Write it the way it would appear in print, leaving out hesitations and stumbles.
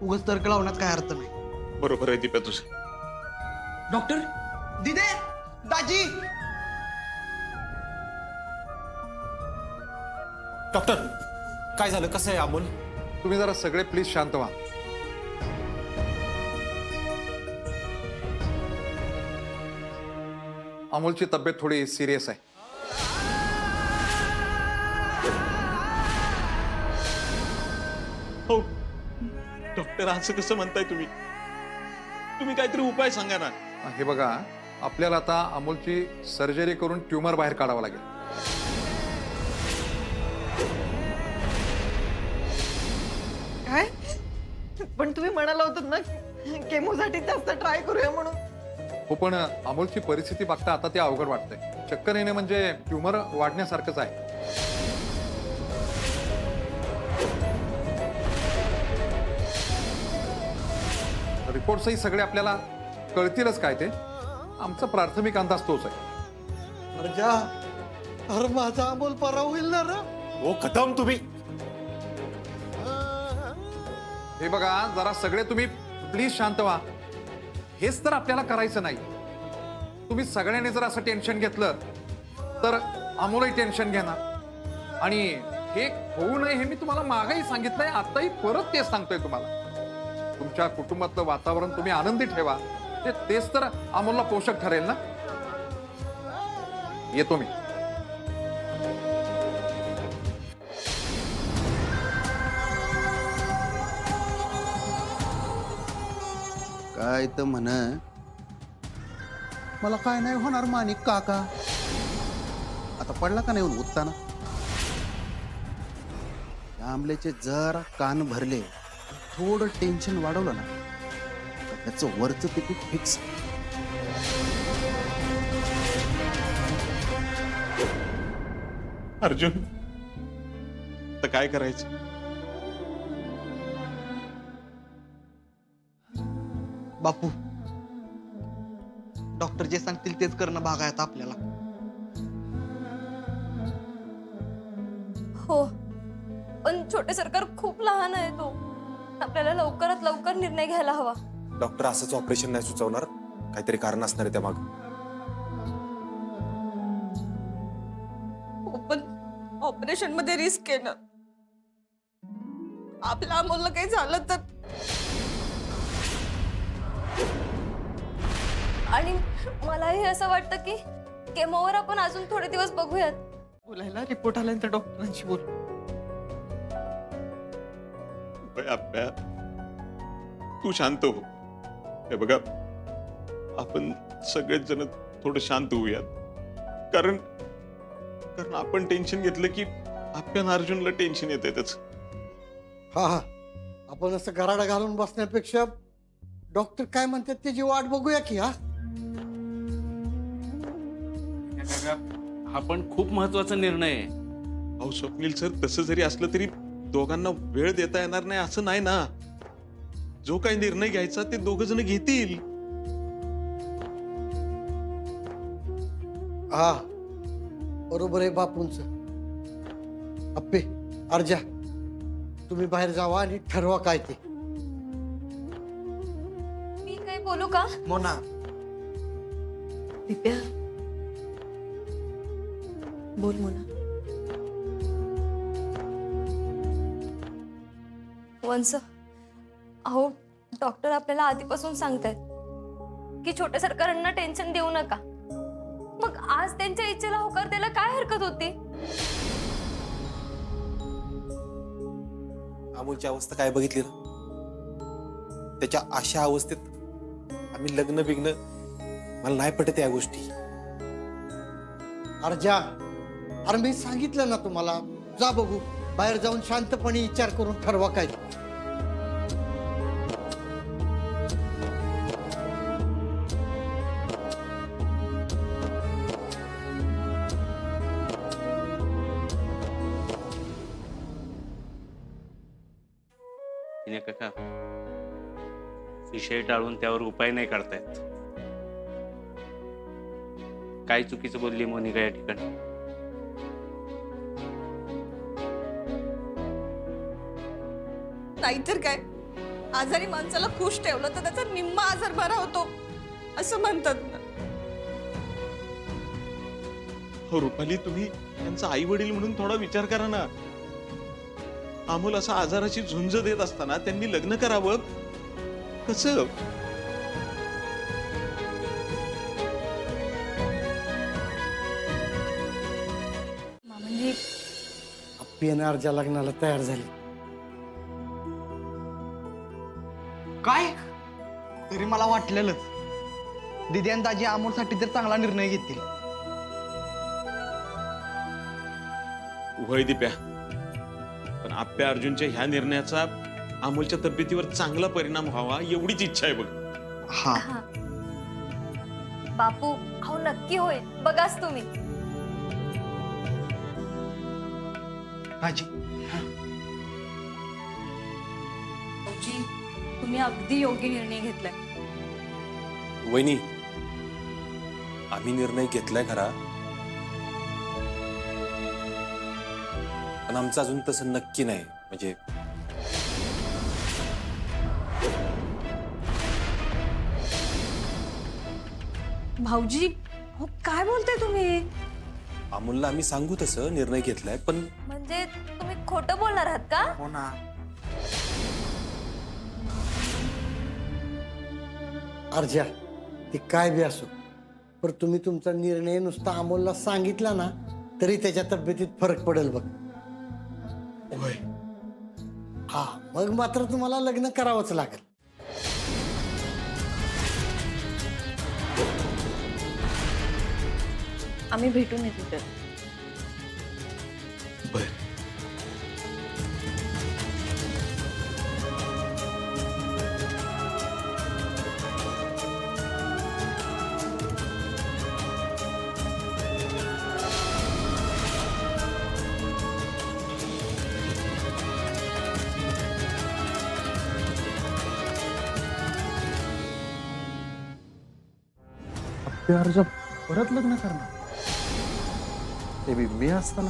उगाच तर्क लावण्यात काय अर्थ नाही. बरोबर आहे दीप्या तुझं. डॉक्टर दिदे, दाजी, डॉक्टर काय झालं, कसं आहे अमोल? तुम्ही जरा सगळे प्लीज शांत व्हा. अमोलची तब्येत थोडी सिरियस आहे. हो डॉक्टर, असं कसं म्हणताय तुम्ही? तुम्ही काहीतरी उपाय सांगा ना. हे बघा, आपल्याला आता अमोलची सर्जरी करून ट्यूमर बाहेर काढावं लागेल. काय? पण तुम्ही म्हणाला होतात ना केमोसाठी जास्त ट्राय करूया म्हणून. हो, पण अमोलची परिस्थिती बघता आता ते अवघड वाटतंय. चक्कर येणे म्हणजे ट्यूमर वाढण्यासारखंच आहे. रिपोर्ट्सही सगळे आपल्याला कळतीलच काय ते. आमचा प्राथमिक अंदाज तोच आहे. अरे माझा अमोल पराव होईल ना रे. हो खतम तुम्ही. हे बघा, जरा सगळे तुम्ही प्लीज शांत व्हा. हेच तर आपल्याला करायचं नाही. तुम्ही सगळ्यांनी जर असं टेन्शन घेतलं तर अमोलही टेन्शन घेणार. आणि हे होऊ नये हे मी तुम्हाला मागेही सांगितलंय, आताही परत तेच सांगतोय तुम्हाला. तुमच्या कुटुंबातलं वातावरण तुम्ही आनंदी ठेवा. तेच तर अमोलला पोषक ठरेल ना. येतो मी. काय तर म्हण, मला काय नाही होणार माणिक काका. आता पडला का नाही उत्ताना. या आंबल्याचे जरा कान भरले, थोडं टेन्शन वाढवलं ना, त्याचं वरचं तिकीट फिक्स. अर्जुन, तर काय करायचं? बापू, डॉक्टर जे सांगतील तेच करणं भाग आहे आता आपल्याला. हो, पण छोटे सरकार खूप लहान आहे. तो आपल्याला लवकरात लवकर निर्णय घ्यायला हवा. डॉक्टर असंच ऑपरेशन नाही सुचवणार, काहीतरी कारण असणार आहे त्या माग. हो, पण ऑपरेशन मध्ये रिस्क आहे ना. आपल्या अमोलला काही झालं तर. आणि मलाही असं वाटतं की केमोवर आपण अजून थोडे दिवस बघूयात. बोलायला रिपोर्ट आल्यानंतर डॉक्टरांशी बोल. अभ्या, तू शांत हो. हे बघा, आपण सगळेच जण थोडं शांत होऊयात. कारण आपण टेन्शन घेतलं की आपण अर्जुनला टेन्शन येते त्याच. हा हा, आपण असं गराडा घालून बसण्यापेक्षा डॉक्टर काय म्हणतात त्याची वाट बघूया की. हा पण खूप महत्वाचा निर्णय आहे. अहो स्वप्नील सर, तसं जरी असलं तरी दोघांना वेळ देता येणार नाही असं नाही ना. जो काही निर्णय घ्यायचा ते दोघ जण घेतील. हा बरोबर आहे बापूंच. अप्पे, अर्जा, तुम्ही बाहेर जावा आणि ठरवा काय ते. मी काही बोलू का? मोना, दिप्या, बोल मोना. वंस, अहो डॉक्टर आपल्याला आधीपासून सांगतायत की छोट्या सरकारांना टेन्शन देऊ नका. मग आज त्यांच्या इच्छेला होकार द्यायला काय हरकत होती? अमोलची अवस्था काय बघितली ना. त्याच्या अशा अवस्थेत आम्ही लग्न बिग्न, मला नाही पटत या गोष्टी. अर्जा, अरे मी सांगितलं ना तुम्हाला, जा बघू. बाहेर जाऊन शांतपणे विचार करून ठरवा काय. काका, विषय टाळून त्यावर उपाय नाही काढतायत. काय चुकीचं बोलली मोनिका या ठिकाणी? नाहीतर काय, आजारी माणसाला खुश ठेवलं तर त्याचा निम्मा आजार बरा होतो असं म्हणतात ना. हो रुपाली, तुम्ही त्यांचा आई वडील म्हणून थोडा विचार करा ना. अमोल असा आजाराची झुंज देत असताना त्यांनी लग्न करावं कसं? म्हणजे आप्पी आणि अर्जा लग्नाला तयार झाली. काय तरी मला वाटलेलंच दिदी आणि दाजी अमोलसाठी तर चांगला निर्णय घेतील. होय दिप्या, पण आप्या अर्जुनच्या ह्या निर्णयाचा अमोलच्या तब्येतीवर चांगला परिणाम व्हावा एवढीच इच्छा आहे बघ. हा हा. बापू अहो नक्की होईल, बघाच तुम्ही. दाजी तुम्ही अगदी योग्य निर्णय घेतलाय. वहिनी, आम्ही निर्णय घेतलाय खरा, पण आमचं अजून तसं नक्की नाही. म्हणजे भाऊजी हो काय बोलताय तुम्ही? अमोलला आम्ही सांगू तसं निर्णय घेतलाय, पण म्हणजे तुम्ही खोटं बोलणार आहात का? हो ना. अर्जा ती काय बी असो, पण तुम्ही तुमचा निर्णय नुसता अमोलला सांगितला ना तरी त्याच्या तब्येतीत फरक पडेल बघ. हा, मग मात्र तुम्हाला लग्न करावंच लागेल. आम्ही भेटून येतो तर. बर. अर्ज परत लग्न करणार ते बी मी असताना.